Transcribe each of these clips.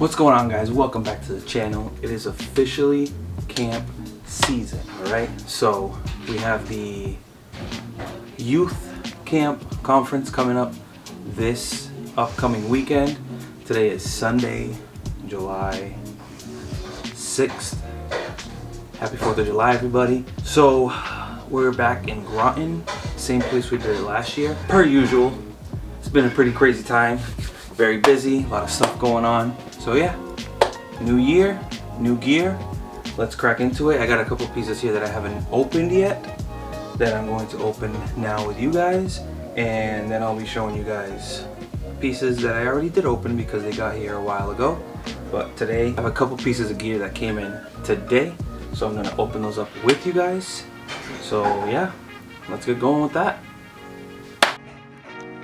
What's going on, guys? Welcome back to the channel. It is officially camp season, alright? So we have the youth camp conference coming up this upcoming weekend. Today is Sunday, July 6th. Happy 4th of July, everybody. So we're back in Groton, same place we did it last year. Per usual, it's been a pretty crazy time. Very busy, a lot of stuff going on. So yeah, new year, new gear. Let's crack into it. I got a couple pieces here that I haven't opened yet that I'm going to open now with you guys. And then I'll be showing you guys pieces that I already did open because they got here a while ago. But today, I have a couple pieces of gear that came in today. So I'm gonna open those up with you guys. So yeah, let's get going with that.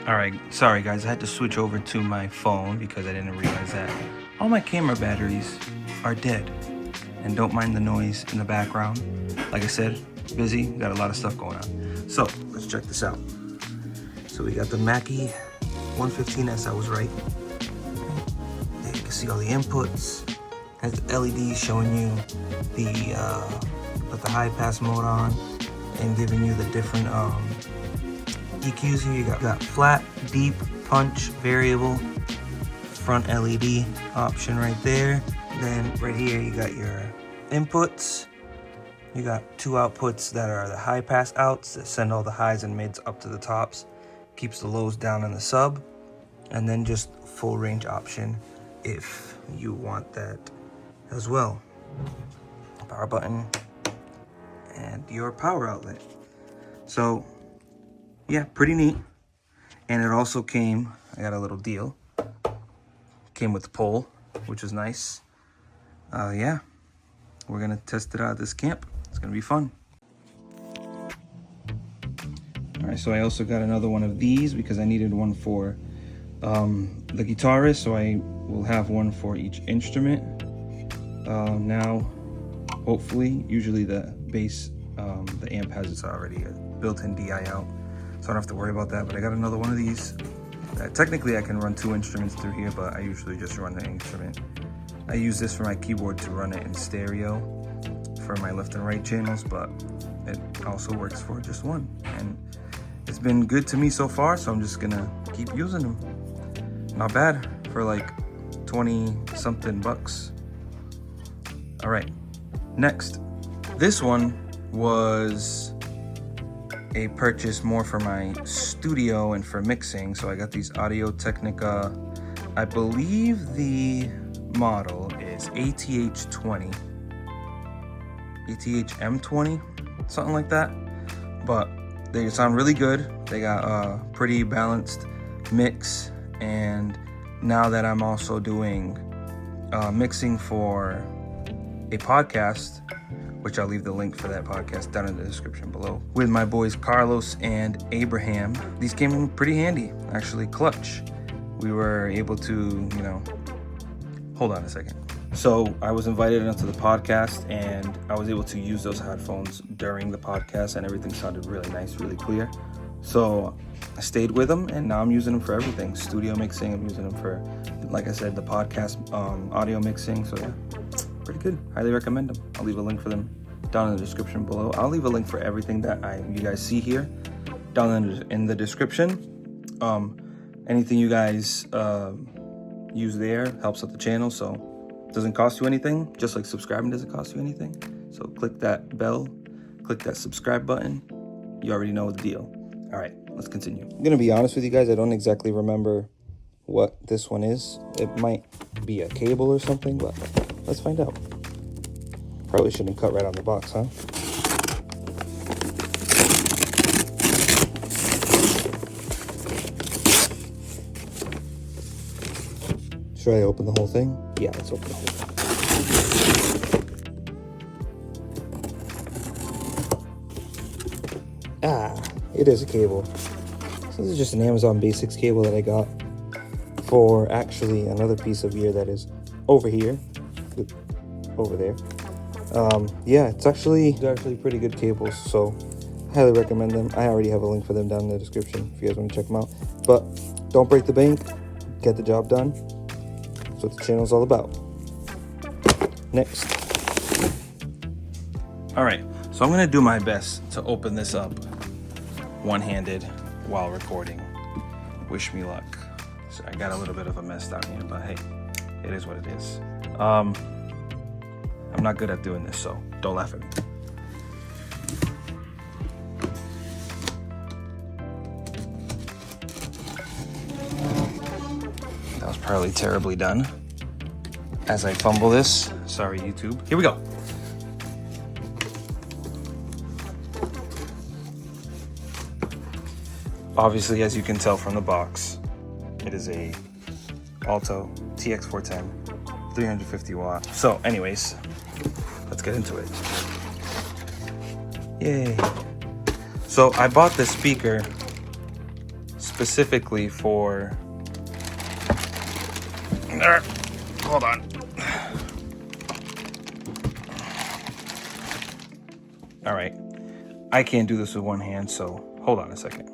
Alright, sorry guys, I had to switch over to my phone because I didn't realize that all my camera batteries are dead. And don't mind the noise in the background. Like I said, busy, got a lot of stuff going on. So, let's check this out. So we got the Mackie 115S, I was right. There you can see all the inputs. Has the LED showing you put the high pass mode on and giving you the different EQs here. You got flat, deep, punch, variable, front LED option right there. Then right here you got your inputs. You got two outputs that are the high pass outs that send all the highs and mids up to the tops. Keeps the lows down in the sub. And then just full range option if you want that as well. Power button and your power outlet. So yeah, pretty neat. And it also came, I got a little deal. Came with the pole, which is nice. Yeah, we're gonna test it out at this camp. It's gonna be fun. All right, so I also got another one of these because I needed one for the guitarist, so I will have one for each instrument. Now, hopefully, usually the bass, the amp has its already a built-in DI out, so I don't have to worry about that, but I got another one of these. Technically, I can run two instruments through here, but I usually just run the instrument. I use this for my keyboard to run it in stereo for my left and right channels, but it also works for just one. And it's been good to me so far, so I'm just gonna keep using them. Not bad for like 20 something bucks. All right, next. This one was a purchase more for my studio and for mixing. So I got these Audio Technica, I believe the model is ATH20, ATH-M20, something like that. But they sound really good. They got a pretty balanced mix. And now that I'm also doing mixing for a podcast, which I'll leave the link for that podcast down in the description below, with my boys Carlos and Abraham. These came in pretty handy, actually clutch. We were able to, hold on a second. So I was invited onto the podcast and I was able to use those headphones during the podcast and everything sounded really nice, really clear. So I stayed with them and now I'm using them for everything. Studio mixing, I'm using them for, like I said, the podcast audio mixing. So yeah, pretty good. Highly recommend them. I'll leave a link for them down in the description below. I'll leave a link for everything that you guys see here down in the description. Anything you guys use there helps out the channel, so it doesn't cost you anything. Just like subscribing doesn't cost you anything. So click that bell, click that subscribe button. You already know the deal. All right, let's continue. I'm gonna be honest with you guys. I don't exactly remember what this one is. It might be a cable or something, but let's find out. Probably shouldn't cut right on the box, huh? Should I open the whole thing? Yeah, let's open the whole thing. Ah, it is a cable. So this is just an Amazon Basics cable that I got for actually another piece of gear that is over here, over there. Yeah, it's actually pretty good cables, so I highly recommend them. I already have a link for them down in the description if you guys want to check them out. But don't break the bank, get the job done. what the channel's all about. Next. All right, so I'm gonna do my best to open this up one-handed while recording. Wish me luck. So I got a little bit of a mess down here, but hey, it is what it is. I'm not good at doing this, so don't laugh at me. That was probably terribly done. As I fumble this, sorry YouTube. Here we go. Obviously, as you can tell from the box, it is a Alto TX410, 350 watt. So anyways, let's get into it. Yay. So I bought this speaker specifically for, hold on. All right, I can't do this with one hand, so hold on a second.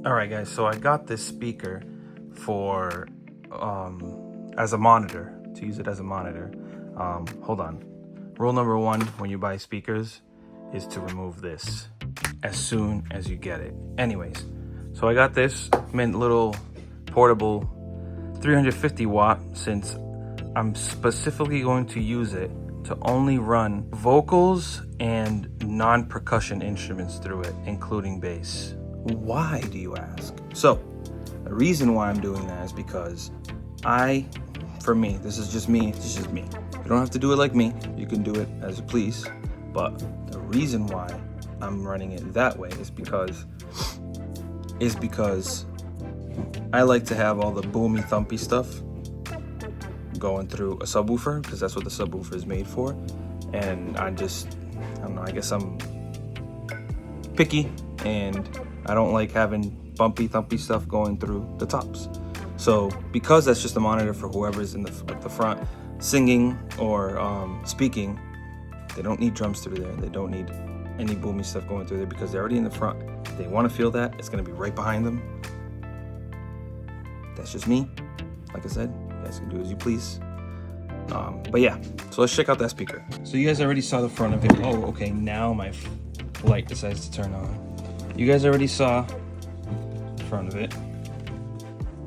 All right, guys, so I got this speaker for, as a monitor, to use it as a monitor. Hold on. Rule number one when you buy speakers is to remove this as soon as you get it. Anyways, so I got this mint little portable 350 watt, since I'm specifically going to use it to only run vocals and non-percussion instruments through it, including bass. Why, do you ask? So the reason why I'm doing that is because for me, this is just me, it's just me. You don't have to do it like me, you can do it as you please. But the reason why I'm running it that way is because I like to have all the boomy, thumpy stuff going through a subwoofer, because that's what the subwoofer is made for. And I don't know, I guess I'm picky, and I don't like having bumpy, thumpy stuff going through the tops. So because that's just a monitor for whoever's at the front singing or speaking, they don't need drums through there. They don't need any boomy stuff going through there because they're already in the front. If they want to feel that, it's going to be right behind them. That's just me. Like I said, you guys can do as you please. But yeah, so let's check out that speaker. So you guys already saw the front of it. Oh, okay, now my light decides to turn on. You guys already saw the front of it.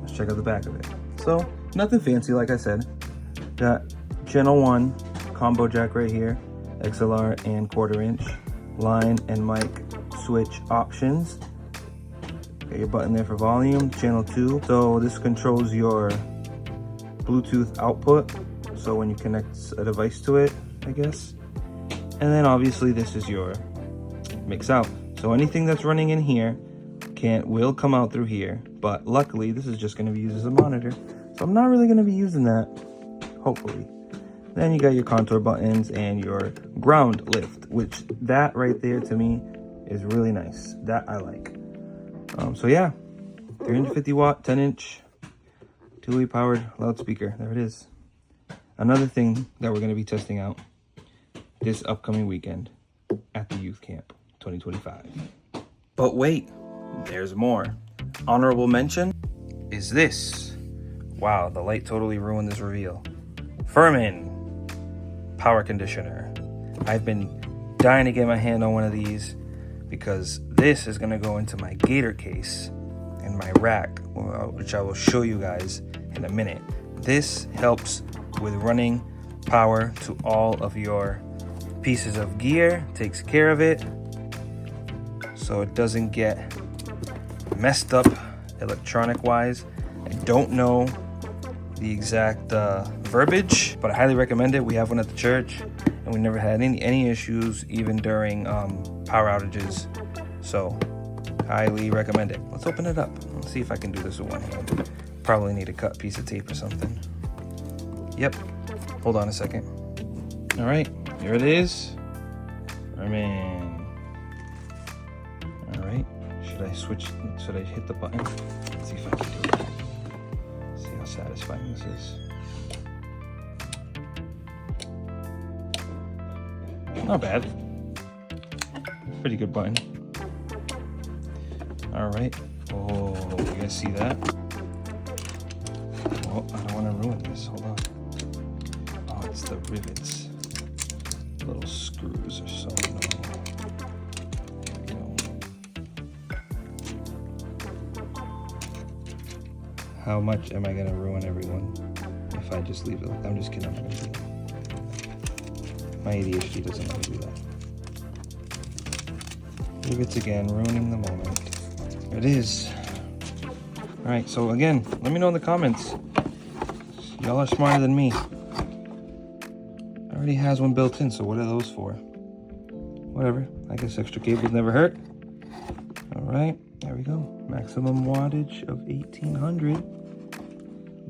Let's check out the back of it. So nothing fancy, like I said. Got channel 1 combo jack right here, XLR and 1/4 inch, line and mic switch options. Got your button there for volume. Channel 2, so this controls your Bluetooth output, so when you connect a device to it, I guess. And then obviously this is your mix out. So anything that's running in here will come out through here, but luckily this is just going to be used as a monitor, so I'm not really going to be using that, hopefully. Then you got your contour buttons and your ground lift, which that right there to me is really nice. That I like. So yeah, 350 watt, 10 inch, 2-way powered loudspeaker. There it is. Another thing that we're going to be testing out this upcoming weekend at the youth camp 2025. But wait, there's more. Honorable mention is this. Wow, the light totally ruined this reveal. Furman power conditioner. I've been dying to get my hand on one of these because this is going to go into my gator case and my rack, which I will show you guys in a minute. This helps with running power to all of your pieces of gear, takes care of it so it doesn't get messed up electronic wise. I don't know the exact verbiage, but I highly recommend it. We have one at the church and we never had any issues even during power outages, so highly recommend it. Let's open it up. Let's see if I can do this with one hand. Probably need a cut piece of tape or something. Yep, hold on a second. All right, here it is. Furman. All right, should I hit the button? Let's see if I can do it. See how satisfying this is. Not bad. Pretty good button. All right. Oh, you guys see that? Oh, I don't want to ruin this. Hold on. Oh, it's the rivets. Little screws are so annoying. Here we go. How much am I gonna ruin everyone if I just leave it? I'm just kidding. I'm not gonna do that. My ADHD doesn't want to do that. Rivets again, ruining the moment. There it is. All right, so again, let me know in the comments. Y'all are smarter than me. It already has one built in, so what are those for? Whatever, I guess extra cables never hurt. All right, there we go. Maximum wattage of 1800.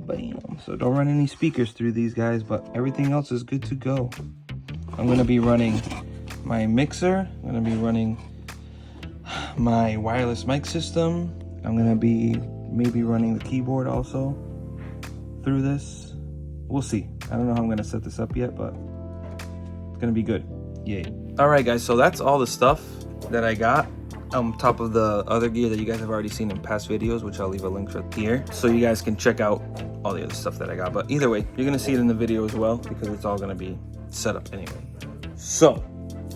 Bam. So don't run any speakers through these guys, but everything else is good to go. I'm gonna be running my mixer. I'm gonna be running my wireless mic system. I'm gonna be maybe running the keyboard also through this. We'll see. I don't know how I'm gonna set this up yet, but it's gonna be good. Yay. All right, guys, so that's all the stuff that I got on top of the other gear that you guys have already seen in past videos, which I'll leave a link for here, so you guys can check out all the other stuff that I got. But either way, you're gonna see it in the video as well, because it's all gonna be set up anyway. So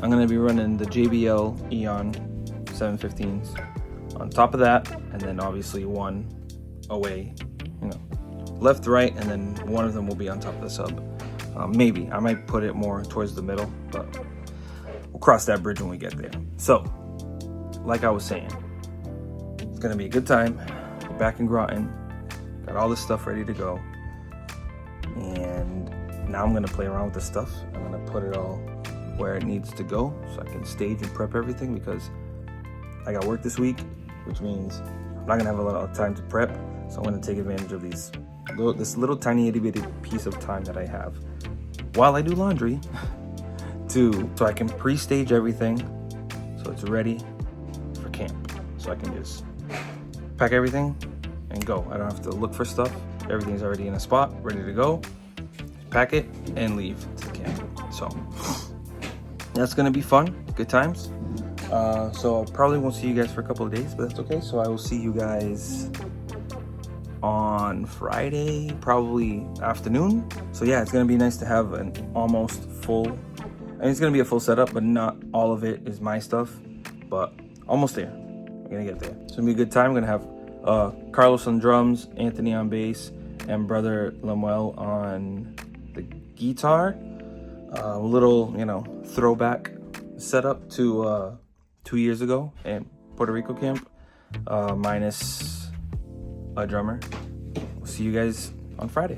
I'm gonna be running the JBL Eon 715s on top of that, and then obviously one away, you know, left, right, and then one of them will be on top of the sub. Maybe I might put it more towards the middle, but we'll cross that bridge when we get there. So like I was saying, it's gonna be a good time. We're back in Groton, got all this stuff ready to go, and now I'm gonna play around with the stuff. I'm gonna put it all where it needs to go so I can stage and prep everything, because I got work this week, which means I'm not gonna have a lot of time to prep. So I'm gonna take advantage of this little tiny itty bitty piece of time that I have while I do laundry so I can pre-stage everything so it's ready for camp. So I can just pack everything and go. I don't have to look for stuff. Everything's already in a spot, ready to go. Pack it and leave to camp. So that's gonna be fun, good times. So I probably won't see you guys for a couple of days, but that's okay. So I will see you guys on Friday, probably afternoon. So yeah, it's gonna be nice to have an almost full, I mean, it's gonna be a full setup, but not all of it is my stuff, but almost there. We're gonna get there. It's gonna be a good time. We're gonna have Carlos on drums, Anthony on bass, and brother Lemuel on the guitar. A little, you know, throwback setup to 2 years ago in Puerto Rico camp, minus a drummer. We'll see you guys on Friday.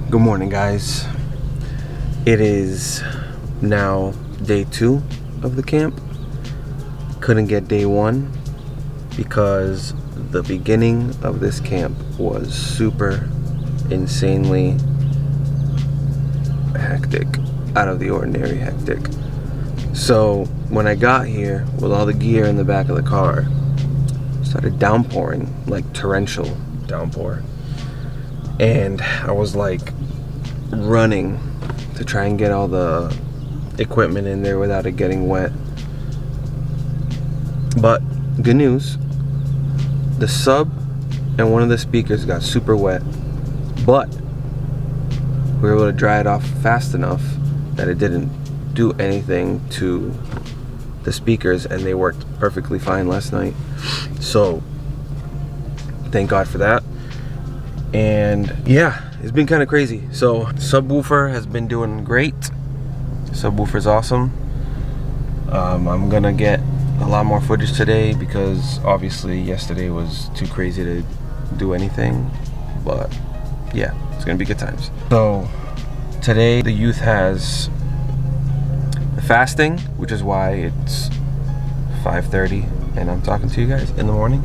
Good morning, guys. It is now day 2 of the camp. Couldn't get day 1 because the beginning of this camp was super insanely hectic, out of the ordinary hectic. So when I got here with all the gear in the back of the car, it started downpouring, like torrential downpour, and I was like running to try and get all the equipment in there without it getting wet. But good news, the sub and one of the speakers got super wet, but we were able to dry it off fast enough that it didn't do anything to the speakers, and they worked perfectly fine last night. So thank God for that. And yeah, it's been kind of crazy. So subwoofer has been doing great. Subwoofer's awesome. I'm gonna get a lot more footage today because obviously yesterday was too crazy to do anything, but yeah, it's gonna be good times. So today the youth has the fasting, which is why it's 5:30 and I'm talking to you guys in the morning.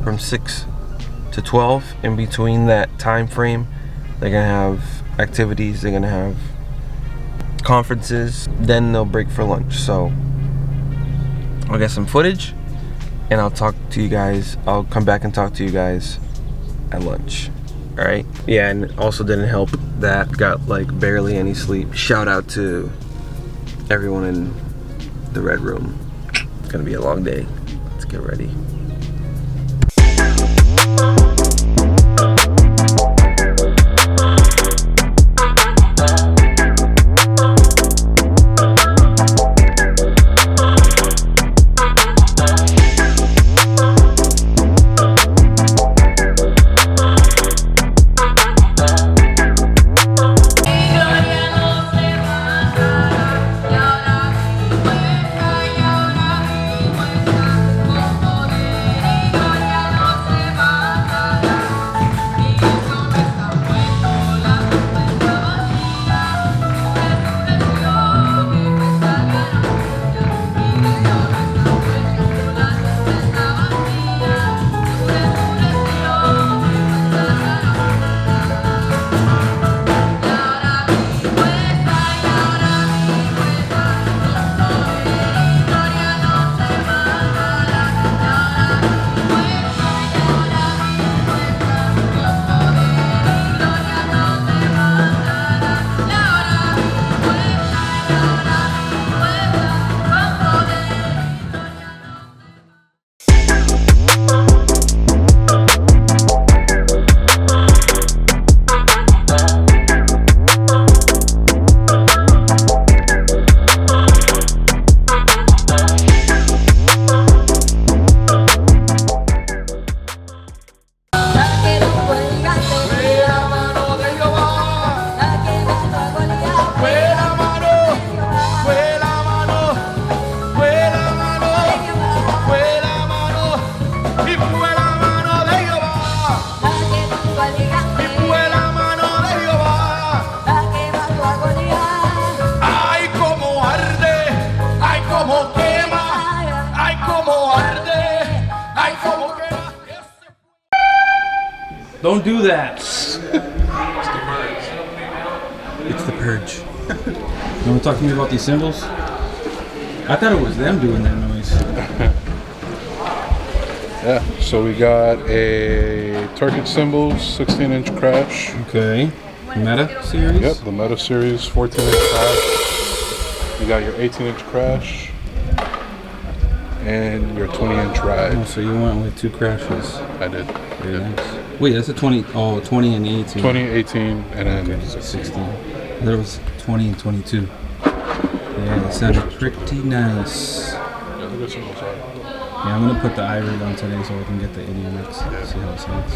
From 6 to 12, in between that time frame, they're gonna have activities, they're gonna have conferences, then they'll break for lunch. So I'll get some footage and I'll talk to you guys. I'll come back and talk to you guys at lunch. All right. Yeah, and also didn't help that got like barely any sleep. Shout out to everyone in the red room. It's gonna be a long day. Let's get ready. Don't do that. It's the purge. You want to talk to me about these cymbals? I thought it was them doing that noise. Yeah, so we got a Turkish cymbals 16-inch crash. Okay. Meta series? Yep, the Meta series 14-inch crash. You got your 18-inch crash and your 20-inch ride. Oh, so you went with two crashes. I did. Very nice. Wait, that's a 20. Oh, 20 and 18. 20, 18, and then okay, 16. There was 20 and 22. Yeah, it sounded pretty nice. Yeah, look at cymbals. Yeah, I'm gonna put the ivory on today so I can get the idiomics. Yeah. See how it sounds.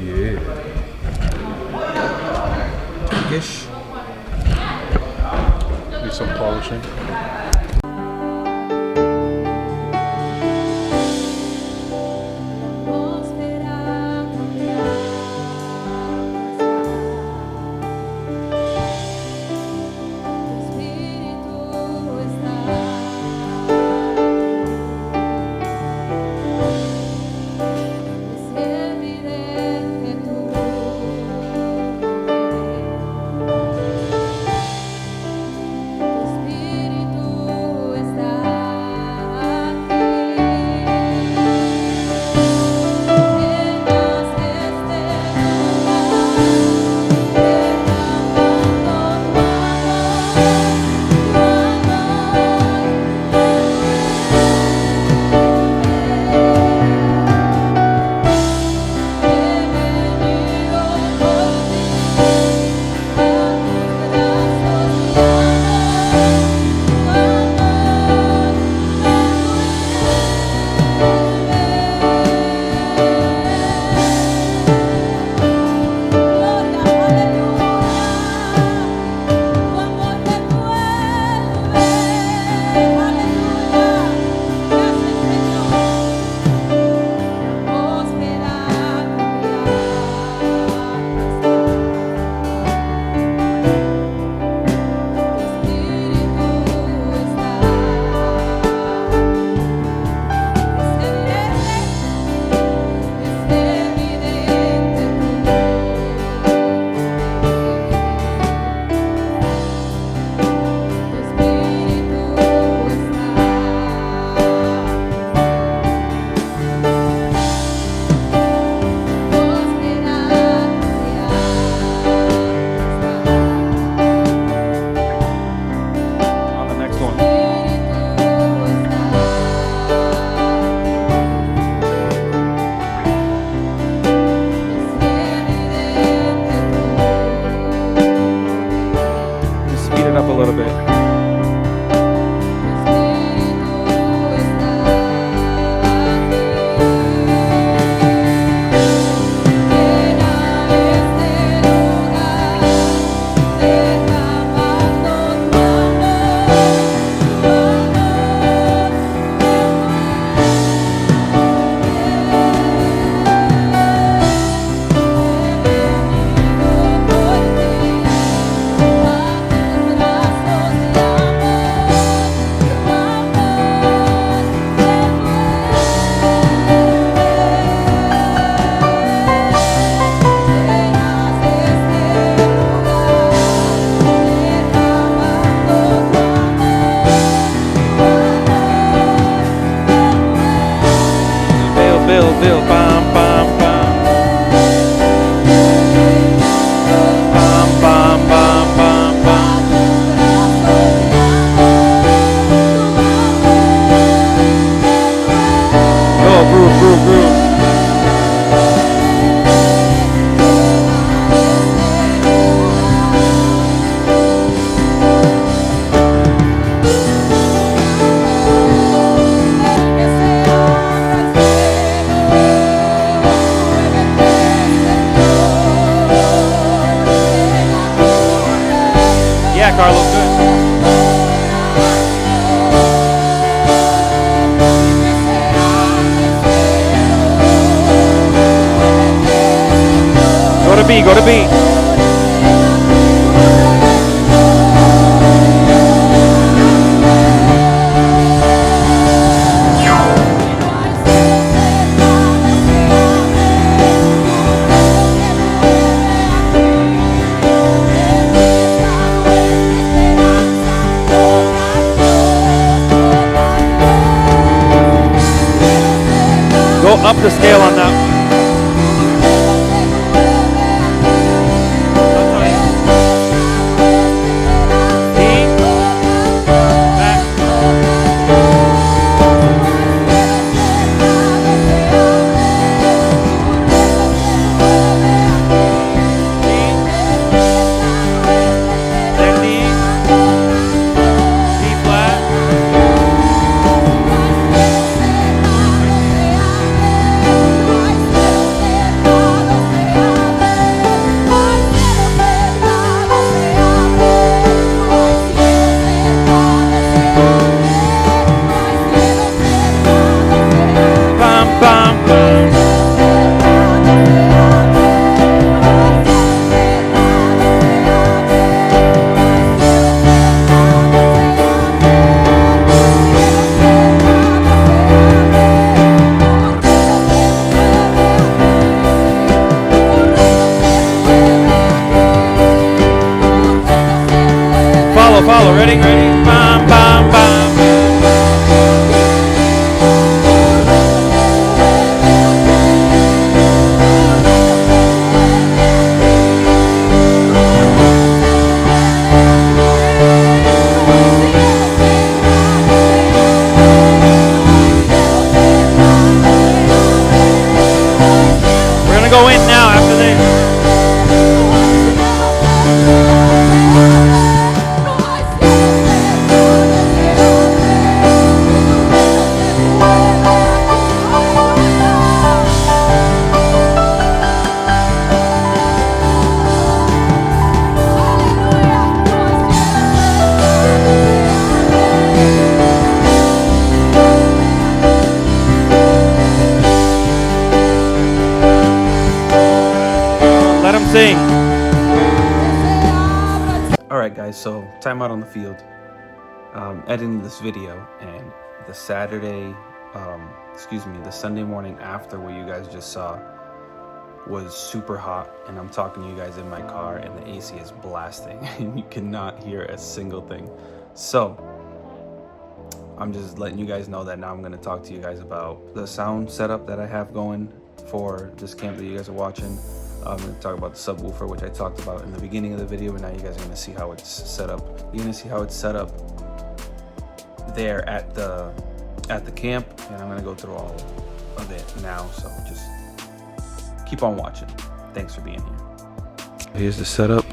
Yeah. Turkish. Need some polishing. field. Bam, bam, bam. Bam, bam, bam, bam, bam. Oh, groove, groove, groove. Yeah, Carlos, good. Go to B, go to B. Go up the scale on that. Follow, ready, ready, bam, bam, bam. We're gonna go in now after this. Sing. All right, guys. So time out on the field. Editing this video, and the the Sunday morning after what you guys just saw was super hot, and I'm talking to you guys in my car, and the AC is blasting, and you cannot hear a single thing. So I'm just letting you guys know that now I'm going to talk to you guys about the sound setup that I have going for this camp that you guys are watching. I'm going to talk about the subwoofer, which I talked about in the beginning of the video, and now you guys are going to see how it's set up. You're going to see how it's set up there at the camp, and I'm going to go through all of it now, so just keep on watching. Thanks for being here. Here's the setup.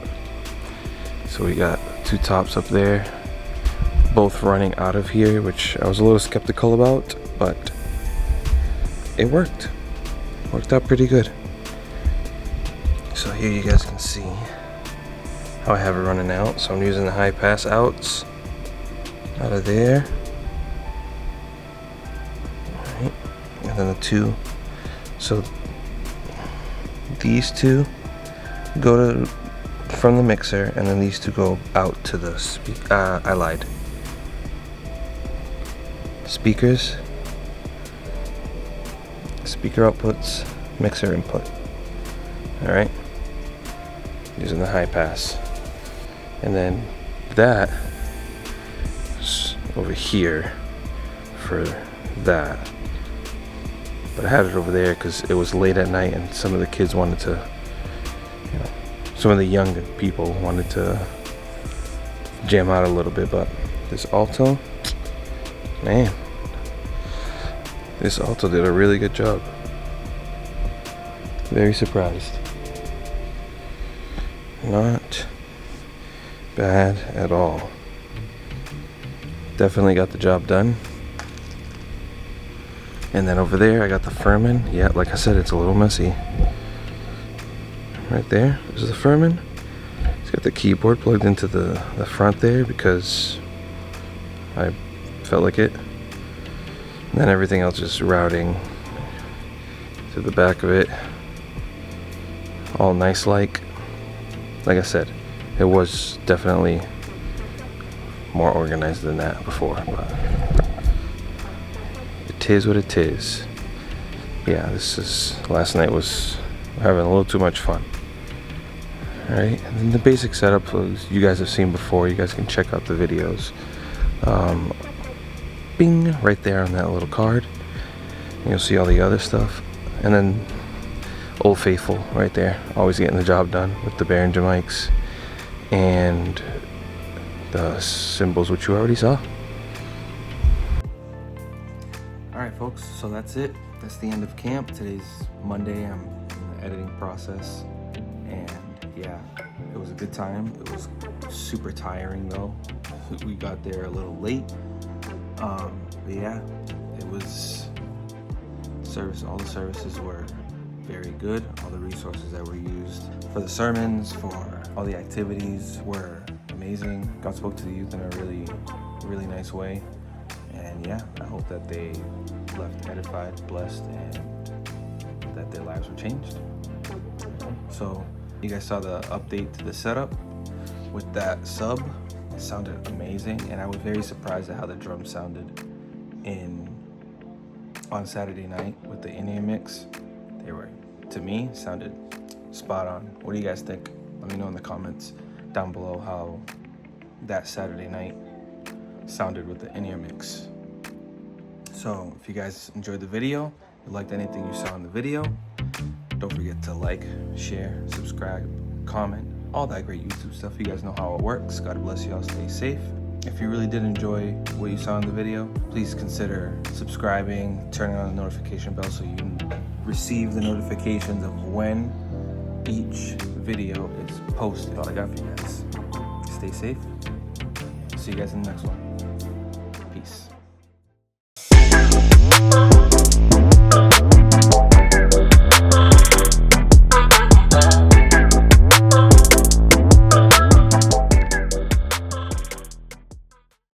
So we got two tops up there, both running out of here, which I was a little skeptical about, but it worked out pretty good. So here you guys can see how I have it running out. So I'm using the high pass outs out of there. Alright. And then the two. So these two go from the mixer, and then these two go out to the I lied. Speakers, speaker outputs, mixer input. Alright. Using the high pass. And then that is over here for that. but I had it over there because it was late at night and some of the kids wanted to, you know, some of the young people wanted to jam out a little bit. But this alto, man, this alto did a really good job. Very surprised. Not bad at all. Definitely got the job done. And then over there I got the Furman. Yeah, like I said, it's a little messy. Right there is the Furman. It's got the keyboard plugged into the front there because I felt like it. And then everything else just routing to the back of it. All nice like I said, it was definitely more organized than that before, but it is what it is. Yeah, last night was having a little too much fun. Alright, and then the basic setup was, you guys have seen before. You guys can check out the videos. Bing, right there on that little card. You'll see all the other stuff. And then Old Faithful right there, always getting the job done with the Behringer mics and the cymbals, which you already saw. Alright folks, so that's it. That's the end of camp. Today's Monday. I'm in the editing process, and yeah, it was a good time. It was super tiring though. We got there a little late. But yeah, it was all the services were very good. All the resources that were used for the sermons, for all the activities were amazing. God spoke to the youth in a really nice way. And yeah, I hope that they left edified, blessed, and that their lives were changed. So you guys saw the update to the setup with that sub. It sounded amazing, and I was very surprised at how the drums sounded on Saturday night with the in-ear mix. They were, to me, sounded spot on. What do you guys think? Let me know in the comments down below how that Saturday night sounded with the in-ear mix. So if you guys enjoyed the video, if you liked anything you saw in the video, don't forget to like, share, subscribe, comment, all that great YouTube stuff. You guys know how it works. God bless you all. Stay safe. If you really did enjoy what you saw in the video, please consider subscribing, turning on the notification bell so you receive the notifications of when each video is posted. All I got for you guys. Stay safe. See you guys in the next one.